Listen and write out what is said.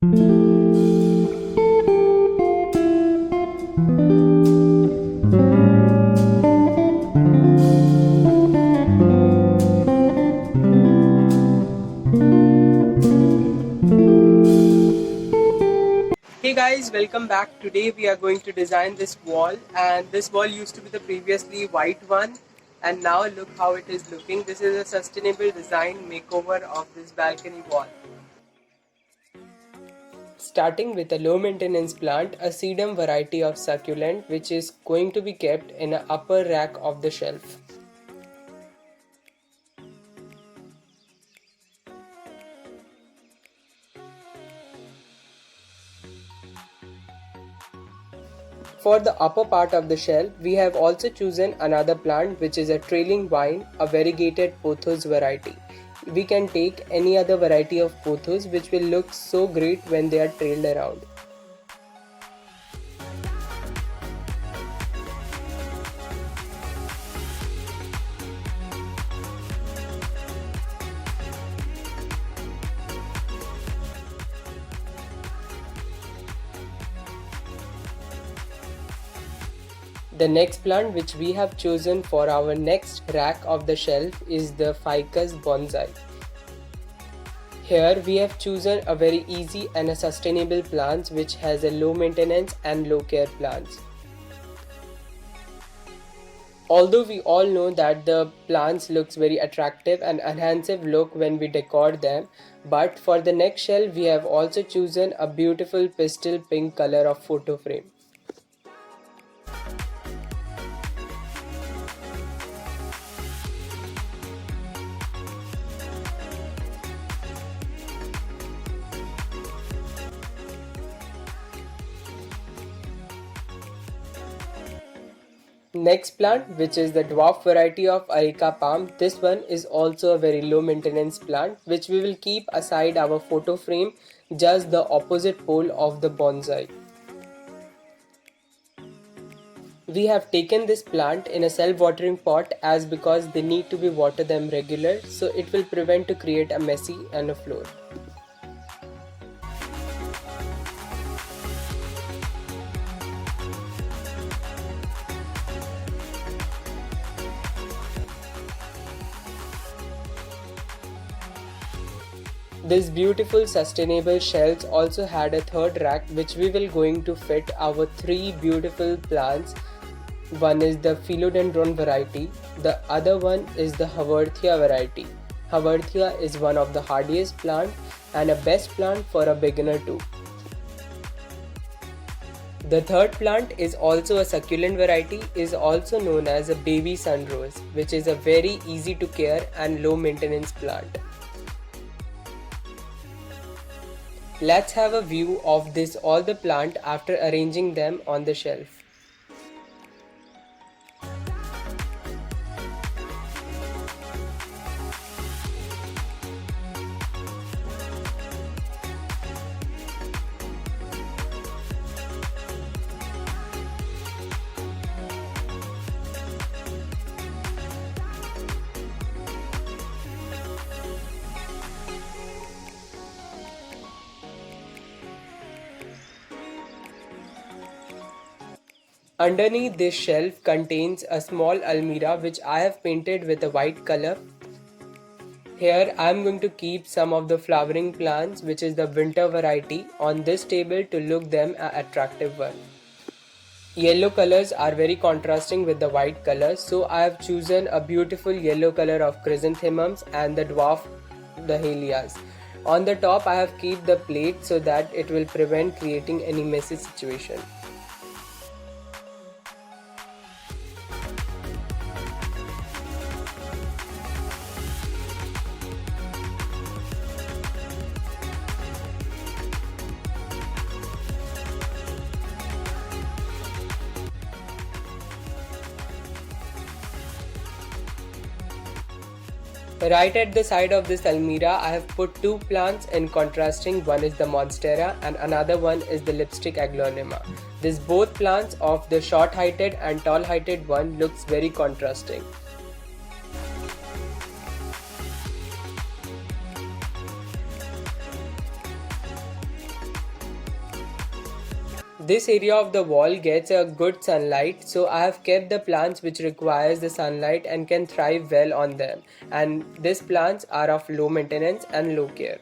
Hey guys, welcome back. Today we are going to design this wall, and this wall used to be the previously white one, and now look how it is looking. This is a sustainable design makeover of this balcony wall. Starting with a low maintenance plant, a sedum variety of succulent which is going to be kept in an upper rack of the shelf. For the upper part of the shelf, we have also chosen another plant which is a trailing vine, a variegated pothos variety. We can take any other variety of pothos which will look so great when they are trailed around. The next plant which we have chosen for our next rack of the shelf is the ficus bonsai. Here we have chosen a very easy and a sustainable plants which has a low maintenance and low care plants. Although we all know that the plants looks very attractive and enhancing look when we decor them, but for the next shelf we have also chosen a beautiful pastel pink color of photo frame. Next plant, which is the dwarf variety of Areca palm. This one is also a very low maintenance plant which we will keep aside our photo frame, just the opposite pole of the bonsai. We have taken this plant in a self-watering pot as because they need to be water them regular, so it will prevent to create a messy and a floor. This beautiful sustainable shelves also had a third rack which we will going to fit our three beautiful plants. One is the philodendron variety, the other one is the Haworthia variety. Haworthia is one of the hardiest plant and a best plant for a beginner too. The third plant is also a succulent variety, is also known as a baby sunrose, which is a very easy to care and low maintenance plant. Let's have a view of this all the plant after arranging them on the shelf. Underneath this shelf contains a small almirah which I have painted with a white color. Here I am going to keep some of the flowering plants which is the winter variety on this table to look them a attractive one. Yellow colors are very contrasting with the white color, so I have chosen a beautiful yellow color of chrysanthemums and the dwarf dahlias. On the top I have kept the plate so that it will prevent creating any messy situation. Right at the side of this almirah, I have put two plants in contrasting. One is the monstera and another one is the lipstick aglaonema. These both plants of the short heighted and tall heighted one looks very contrasting. This area of the wall gets a good sunlight, so I have kept the plants which requires the sunlight and can thrive well on them, and these plants are of low maintenance and low care.